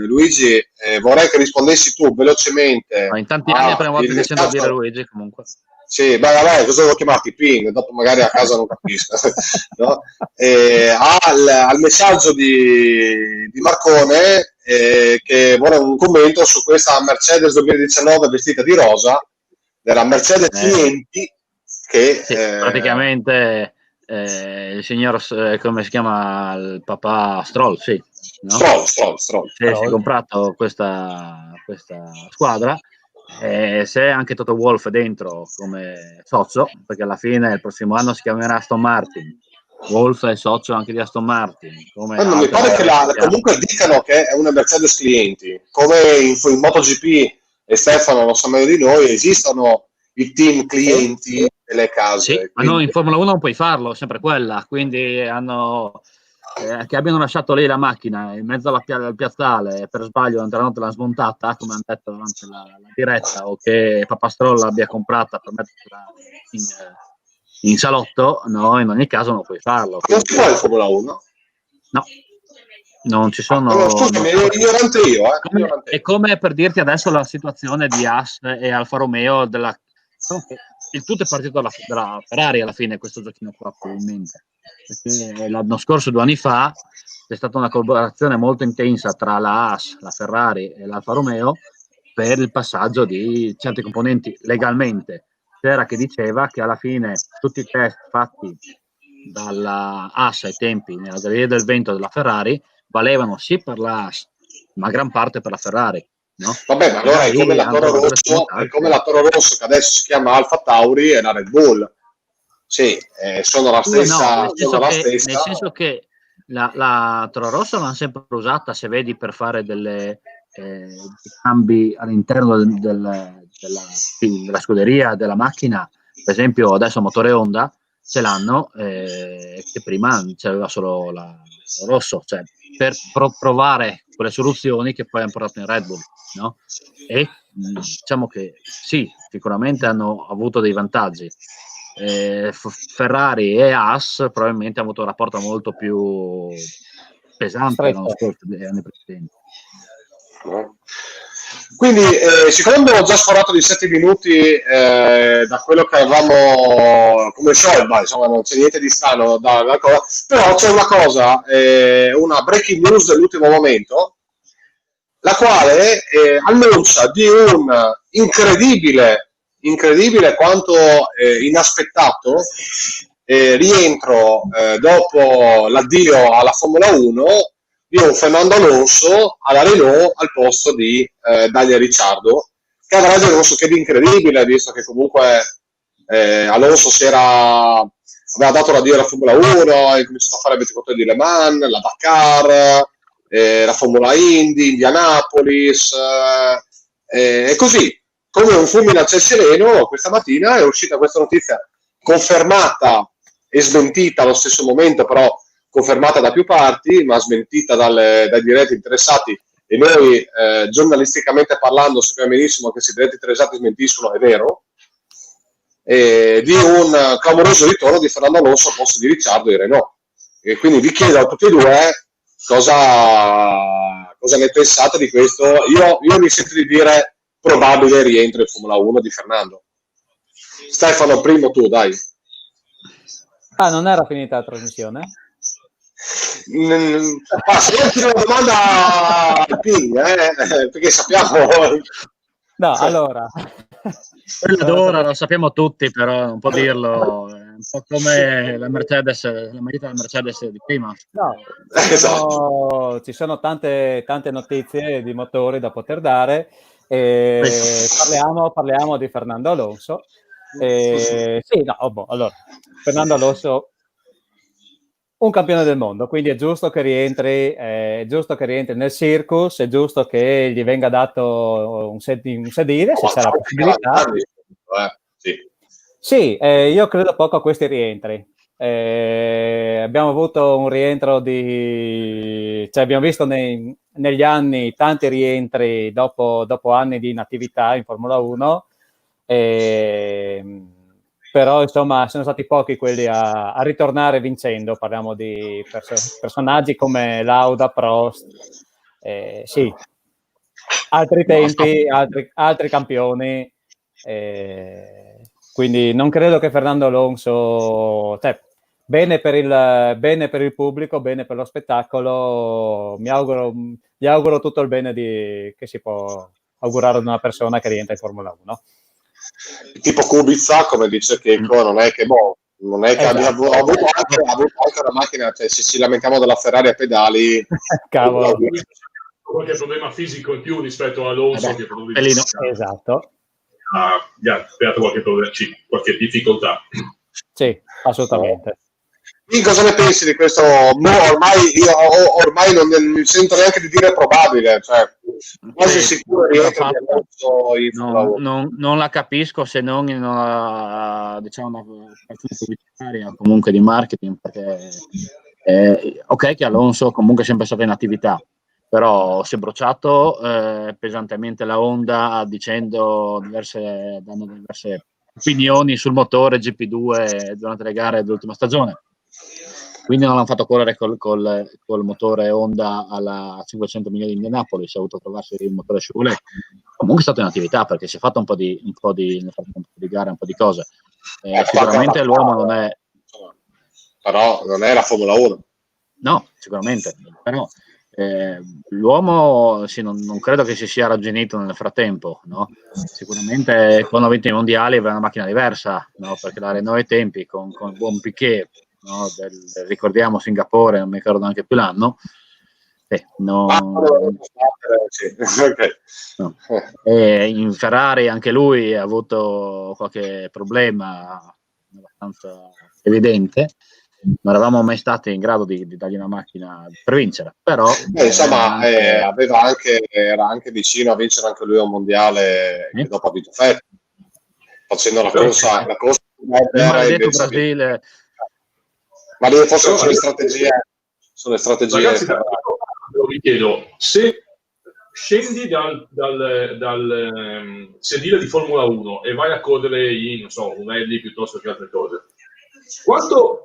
[SPEAKER 1] Luigi, vorrei che rispondessi tu velocemente.
[SPEAKER 4] Ma in tanti anni è la prima volta che sento dire Luigi, comunque.
[SPEAKER 1] Sì, beh, vabbè, cosa devo chiamarti? Ping, dopo magari a casa non capisco. No? Al messaggio di Marcone che vuole un commento su questa Mercedes 2019 vestita di rosa, della Mercedes clienti che...
[SPEAKER 4] Sì, praticamente il signor, come si chiama, il papà Stroll, sì. No?
[SPEAKER 1] Stroll.
[SPEAKER 4] Si è comprato questa squadra. Se anche Toto Wolff dentro come socio, perché alla fine il prossimo anno si chiamerà Aston Martin. Wolff è socio anche di Aston Martin.
[SPEAKER 1] Non mi pare che comunque dicano che è una Mercedes clienti, come in MotoGP, e Stefano lo sa meglio di noi, esistono i team clienti delle case.
[SPEAKER 4] Sì, ma no, in Formula 1 non puoi farlo, è sempre quella, quindi hanno... che abbiano lasciato lì la macchina in mezzo al piazzale e per sbaglio l'hanno smontata, come hanno detto davanti alla diretta, o che Papastroll l'abbia comprata per metterla in salotto, no, in ogni caso non puoi farlo.
[SPEAKER 1] Non si può in Formula 1?
[SPEAKER 4] No, non ci sono...
[SPEAKER 1] Scusami, ignorante io.
[SPEAKER 4] È come per dirti adesso la situazione di Haas e Alfa Romeo il tutto è partito dalla Ferrari alla fine, questo giochino qua probabilmente, perché l'anno scorso, 2 anni fa, c'è stata una collaborazione molto intensa tra la Haas, la Ferrari e l'Alfa Romeo per il passaggio di certi componenti legalmente. C'era che diceva che alla fine tutti i test fatti dalla Haas ai tempi nella Galleria del Vento della Ferrari valevano sì per la Haas, ma gran parte per la Ferrari. No?
[SPEAKER 1] Vabbè, ma allora è come la Toro Rosso che adesso si chiama Alfa Tauri e la Red Bull. Sì, sono la stessa.
[SPEAKER 4] Nel senso che la Toro Rosso l'hanno sempre usata, se vedi, per fare dei cambi all'interno della scuderia della macchina. Per esempio adesso motore Honda ce l'hanno, che prima c'aveva solo la Toro Rosso, cioè per provare quelle soluzioni che poi hanno portato in Red Bull, no? E diciamo che sì, sicuramente hanno avuto dei vantaggi. Ferrari e Haas probabilmente hanno avuto un rapporto molto più pesante l'anno scorso degli anni precedenti.
[SPEAKER 1] Quindi siccome abbiamo già sforato di 7 minuti da quello che avevamo come show, insomma non c'è niente di strano però c'è una cosa, una breaking news dell'ultimo momento, la quale annuncia di un incredibile quanto inaspettato rientro dopo l'addio alla Formula 1 di un Fernando Alonso alla Renault al posto di Daniel Ricciardo, che avrà un so che di incredibile, visto che comunque Alonso aveva dato l'addio alla Formula 1, ha cominciato a fare 24 ore di Le Mans, la Dakar, la Formula Indy, Indianapolis, e così, come un fulmine a ciel sereno, questa mattina è uscita questa notizia confermata e smentita allo stesso momento, però confermata da più parti, ma smentita dai diretti interessati, e noi giornalisticamente parlando sappiamo benissimo che se i diretti interessati smentiscono, è vero, di un clamoroso ritorno di Fernando Alonso al posto di Ricciardo e Renault. E quindi vi chiedo a tutti e due cosa ne pensate di questo. Io mi sento di dire probabile rientro in Formula 1 di Fernando. Stefano, primo tu, dai.
[SPEAKER 3] Non era finita la trasmissione?
[SPEAKER 1] Se non ti una domanda al Ping, perché sappiamo.
[SPEAKER 3] No, allora.
[SPEAKER 4] Quello d'ora lo sappiamo tutti, però non può dirlo. È un po' come la Mercedes, la maglietta della Mercedes di prima.
[SPEAKER 3] No, ci sono tante notizie di motori da poter dare. Parliamo di Fernando Alonso. Allora, Fernando Alonso, un campione del mondo, quindi è giusto che rientri nel circus, è giusto che gli venga dato un sedile, se c'è la possibilità. Sì, io credo poco a questi rientri. Abbiamo avuto un rientro abbiamo visto negli anni tanti rientri dopo anni di inattività in Formula 1, però insomma sono stati pochi quelli a ritornare vincendo. Parliamo di personaggi come Lauda, Prost, sì, altri tempi, altri campioni, Quindi non credo che Fernando Alonso, cioè, bene per il pubblico, bene per lo spettacolo, gli auguro tutto il bene che si può augurare ad una persona che rientra in Formula 1.
[SPEAKER 1] Tipo Kubica, come dice Checco, non è che
[SPEAKER 3] Esatto.
[SPEAKER 1] ha avuto anche una macchina, cioè se ci lamentiamo della Ferrari a pedali,
[SPEAKER 3] Cavolo.
[SPEAKER 2] Qualche problema fisico in più rispetto a Alonso, che
[SPEAKER 3] esatto,
[SPEAKER 2] ha creato qualche difficoltà.
[SPEAKER 3] Sì, assolutamente.
[SPEAKER 1] Cosa ne pensi di questo? Ormai non mi sento neanche di dire probabile, cioè quasi sicuro rientro di Alonso in Formula 1.
[SPEAKER 4] Non la capisco se non in una, diciamo, una questione pubblicitaria, comunque di marketing, perché ok che Alonso comunque è sempre stato in attività, però si è bruciato pesantemente la Honda dando diverse opinioni sul motore GP2 durante le gare dell'ultima stagione. Quindi non l'hanno fatto correre col motore Honda alla 500 milioni di Indianapolis, ha avuto trovarsi il motore Chevrolet. Comunque è stato in attività perché si è fatto un po' di gare, un po' di cose. Sicuramente l'uomo non è...
[SPEAKER 1] Però non è la Formula 1.
[SPEAKER 4] No, sicuramente. Però l'uomo non credo che si sia raggiunito nel frattempo, no? Sicuramente quando ha vinto i mondiali aveva una macchina diversa, no? Perché la Renault ai tempi con buon Piquet, no? Ricordiamo Singapore, non mi ricordo neanche più l'anno, no. E in Ferrari anche lui ha avuto qualche problema abbastanza evidente. Non eravamo mai stati in grado di dargli una macchina per vincere, però
[SPEAKER 1] insomma era anche vicino a vincere anche lui un mondiale che dopo ha vinto Vettel, facendo la corsa
[SPEAKER 4] il maledetto Brasile.
[SPEAKER 1] Ma lì forse sono le strategie.
[SPEAKER 2] Ragazzi, vi chiedo, se scendi dal sedile di Formula 1 e vai a correre in, non so, un rally piuttosto che altre cose, quanto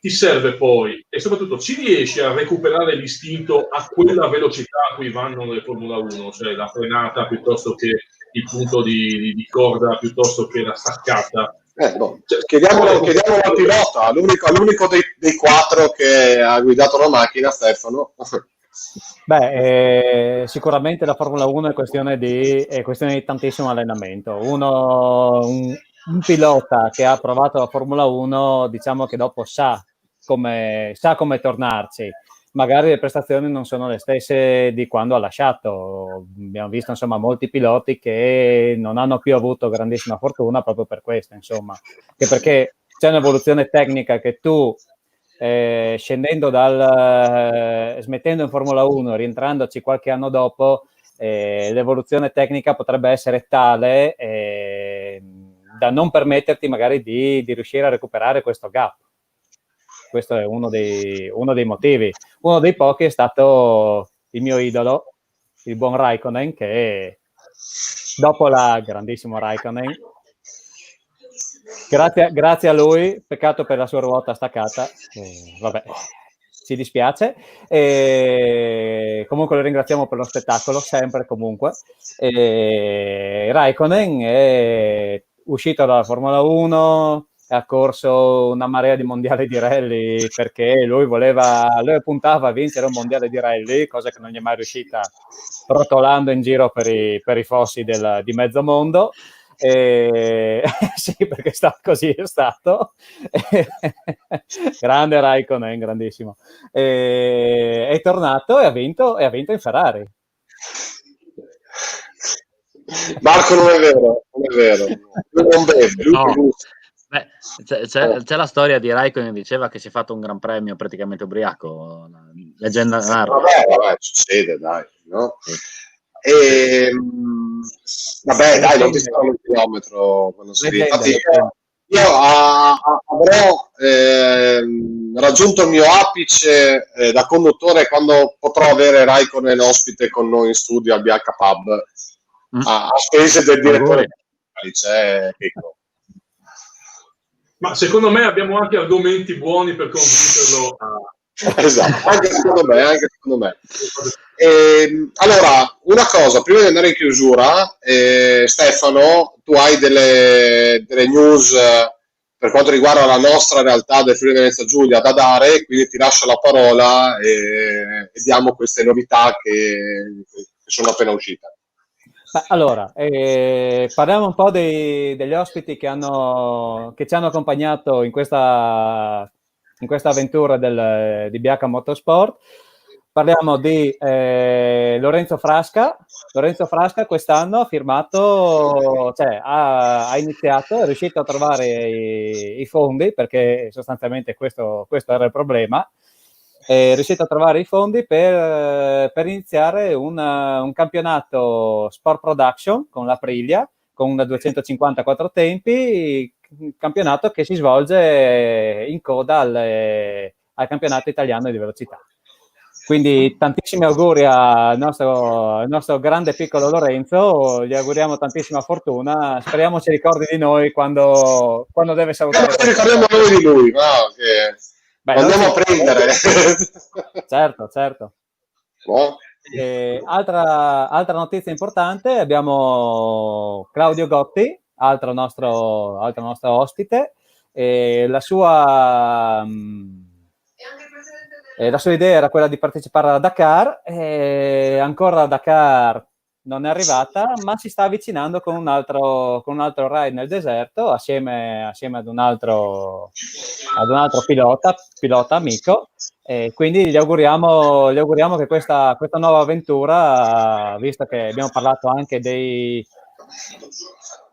[SPEAKER 2] ti serve poi, e soprattutto ci riesci a recuperare l'istinto a quella velocità a cui vanno le Formula 1, cioè la frenata piuttosto che il punto di corda piuttosto che la staccata?
[SPEAKER 1] Chiediamolo al pilota, l'unico dei quattro che ha guidato la macchina, Stefano.
[SPEAKER 3] Sicuramente la Formula 1 è questione di tantissimo allenamento. Un pilota che ha provato la Formula 1, diciamo che dopo sa come tornarci. Magari le prestazioni non sono le stesse di quando ha lasciato. Abbiamo visto insomma molti piloti che non hanno più avuto grandissima fortuna proprio per questo, insomma, che perché c'è un'evoluzione tecnica che tu smettendo in Formula 1, rientrandoci qualche anno dopo, l'evoluzione tecnica potrebbe essere tale da non permetterti magari di riuscire a recuperare questo gap. Questo è uno dei motivi. Uno dei pochi è stato il mio idolo, il buon Raikkonen, che dopo la grandissimo Raikkonen, grazie a lui, peccato per la sua ruota staccata, vabbè, ci dispiace. Comunque lo ringraziamo per lo spettacolo, sempre comunque. Raikkonen è uscito dalla Formula 1, ha corso una marea di mondiali di rally perché lui puntava a vincere un mondiale di rally, cosa che non gli è mai riuscita, rotolando in giro per i fossi di mezzo mondo. Sì, perché così è stato. Grande Raikkonen, grandissimo. È tornato e ha vinto in Ferrari.
[SPEAKER 1] Marco, non è vero. Non beve,
[SPEAKER 4] no. C'è la storia di Raikkonen, diceva che si è fatto un gran premio praticamente ubriaco, leggenda.
[SPEAKER 1] Vabbè, succede, dai, no? Vabbè, dai, non ti sta un chilometro quando si vede. Infatti, io avrò raggiunto il mio apice da conduttore quando potrò avere Raikkonen ospite con noi in studio al BH Pub a spese del direttore.
[SPEAKER 2] Ma secondo me abbiamo anche argomenti buoni per convincerlo
[SPEAKER 1] Esatto, anche secondo me. Allora, una cosa, prima di andare in chiusura, Stefano, tu hai delle news per quanto riguarda la nostra realtà del Friuli Venezia Giulia da dare, quindi ti lascio la parola e diamo queste novità che sono appena uscite.
[SPEAKER 3] Allora, parliamo un po' degli ospiti che ci hanno accompagnato in questa avventura di BH Motorsport. Parliamo di Lorenzo Frasca. Lorenzo Frasca quest'anno ha firmato, cioè ha iniziato, è riuscito a trovare i fondi, perché sostanzialmente questo era il problema. È riuscito a trovare i fondi per iniziare un campionato Sport Production con l'Aprilia, con 254 tempi, un campionato che si svolge in coda al campionato italiano di velocità. Quindi tantissimi auguri al nostro grande piccolo Lorenzo, gli auguriamo tantissima fortuna, speriamo ci ricordi di noi quando deve salutare.
[SPEAKER 1] Ci ricordiamo noi di lui, no? Che andiamo a prendere.
[SPEAKER 3] Certo.
[SPEAKER 1] No?
[SPEAKER 3] Altra notizia importante, abbiamo Claudio Gotti, altro nostro ospite, la sua idea era quella di partecipare alla Dakar, ancora la Dakar non è arrivata, ma si sta avvicinando con un altro ride nel deserto assieme ad un altro pilota amico, e quindi gli auguriamo che questa nuova avventura, visto che abbiamo parlato anche dei,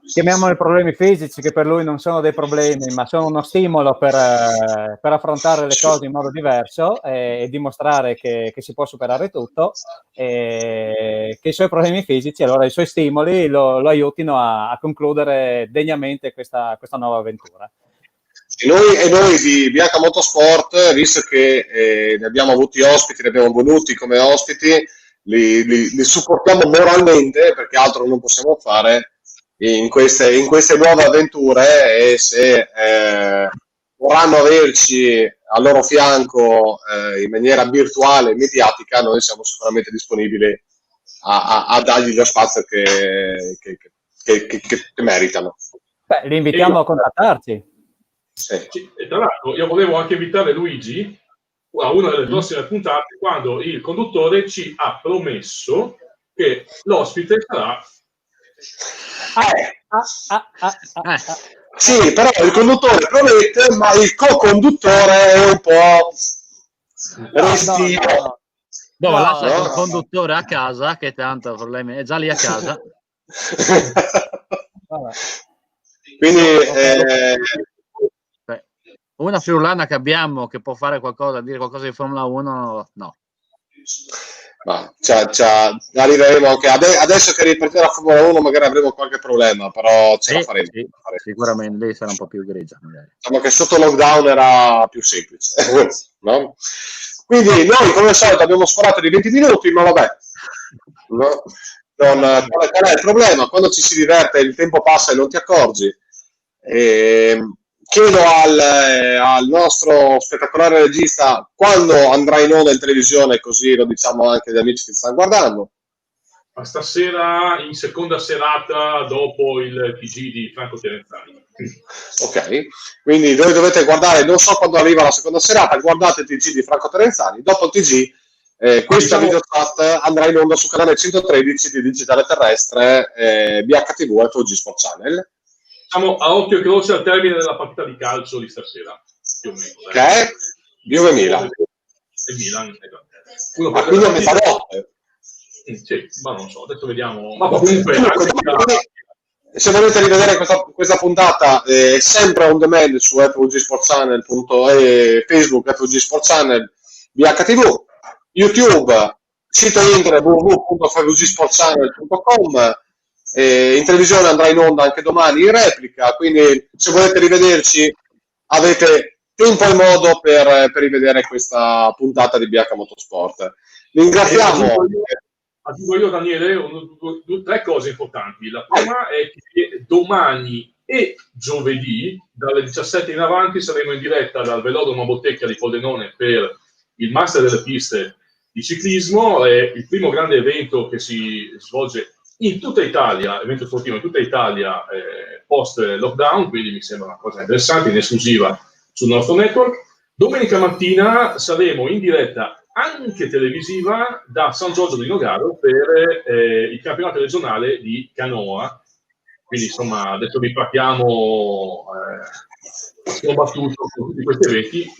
[SPEAKER 3] chiamiamoli problemi fisici, che per lui non sono dei problemi, ma sono uno stimolo per affrontare le cose in modo diverso e dimostrare che si può superare tutto, che i suoi problemi fisici, allora i suoi stimoli lo aiutino a concludere degnamente questa nuova avventura.
[SPEAKER 1] E noi di BH Motorsport, visto che ne abbiamo avuti ospiti, ne abbiamo voluti come ospiti, li supportiamo moralmente, perché altro non possiamo fare in queste nuove avventure, e se vorranno averci al loro fianco in maniera virtuale e mediatica, noi siamo sicuramente disponibili a dargli lo spazio che meritano.
[SPEAKER 3] Li invitiamo a contattarci.
[SPEAKER 1] Sì.
[SPEAKER 2] E tra l'altro io volevo anche invitare Luigi a una delle prossime puntate, quando il conduttore ci ha promesso che l'ospite sarà
[SPEAKER 1] Sì, però il conduttore promette, ma il co-conduttore è un po' restio.
[SPEAKER 4] Lascia il conduttore a casa, che tanto problemi è già lì a casa.
[SPEAKER 1] Quindi
[SPEAKER 4] una friulana che abbiamo che può fare qualcosa, dire qualcosa di Formula 1, no.
[SPEAKER 1] Ma arriveremo anche adesso che ripartirà la Formula 1, magari avremo qualche problema, però ce la faremo.
[SPEAKER 4] Sì, sicuramente lei sarà un po' più egregia.
[SPEAKER 1] Diciamo che sotto lockdown era più semplice, no? Quindi noi come al solito abbiamo sforato di 20 minuti, ma vabbè, no? Qual è il problema? Quando ci si diverte il tempo passa e non ti accorgi. Chiedo al nostro spettacolare regista quando andrà in onda in televisione, così lo diciamo anche agli amici che stanno guardando.
[SPEAKER 2] Ma stasera, in seconda serata, dopo il TG di Franco Terenzani.
[SPEAKER 1] Ok, quindi voi dovete guardare, non so quando arriva la seconda serata, guardate il TG di Franco Terenzani, dopo il TG questa video chat andrà in onda su canale 113 di Digitale Terrestre, BHTV e FOG Sport Channel.
[SPEAKER 2] Siamo a occhio e croce al termine della partita di calcio di stasera, più o meno.
[SPEAKER 1] Che è Juve Milan.
[SPEAKER 2] E Milan,
[SPEAKER 1] ma quindi a mezzanotte?
[SPEAKER 2] Sì, ma non so, adesso vediamo. Ma comunque
[SPEAKER 1] se volete rivedere questa puntata è sempre on demand su FVG Sport Channel, Facebook FVG Sport Channel, BHTV, YouTube, sito internet www.fvgsportchannel.com. In televisione andrà in onda anche domani in replica, quindi se volete rivederci avete tempo e modo per rivedere questa puntata di BH Motorsport. Ringraziamo.
[SPEAKER 2] Aggiungo io, Daniele, tre cose importanti. La prima è che domani e giovedì dalle 17 in avanti saremo in diretta dal Velodromo Bottecchia di Pordenone per il Master delle Piste di ciclismo. È il primo grande evento che si svolge in tutta Italia, evento sportivo in tutta Italia post lockdown, quindi mi sembra una cosa interessante, in esclusiva sul nostro network. Domenica mattina saremo in diretta anche televisiva da San Giorgio di Nogaro per il campionato regionale di canoa. Quindi insomma adesso vi partiamo battuto con tutti questi eventi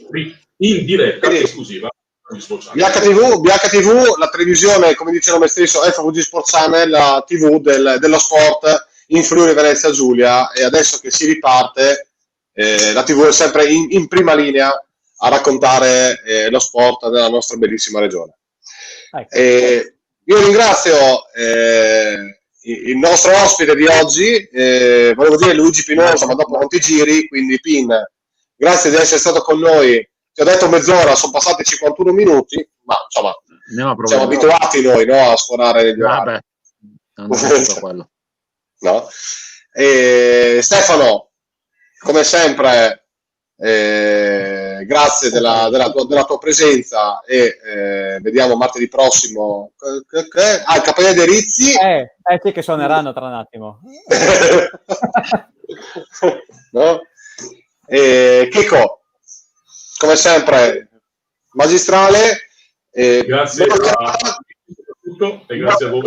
[SPEAKER 2] in diretta esclusiva.
[SPEAKER 1] BHTV, la televisione, come dice il nome stesso, FVG Sport Channel, la TV dello sport in Friuli Venezia Giulia, e adesso che si riparte la TV è sempre in prima linea a raccontare lo sport della nostra bellissima regione. Io ringrazio il nostro ospite di oggi, volevo dire Luigi Pinoso, ma dopo non ti giri, quindi Pin, grazie di essere stato con noi. Ti ho detto mezz'ora, sono passati 51 minuti, ma insomma siamo abituati noi, no, a sforare negli orari.
[SPEAKER 4] Quello.
[SPEAKER 1] No? Stefano, come sempre, grazie della tua presenza e vediamo martedì prossimo. Il Capannone dei Rizzi.
[SPEAKER 3] Sì, che suoneranno tra un attimo.
[SPEAKER 1] No? Checco, come sempre, magistrale.
[SPEAKER 2] Grazie a voi.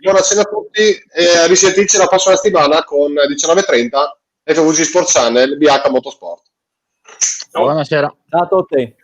[SPEAKER 1] Buona cena a tutti e risentirci la prossima settimana con 19:30 FVG Sport Channel BH Motorsport.
[SPEAKER 4] Buonasera.
[SPEAKER 3] Ciao a tutti.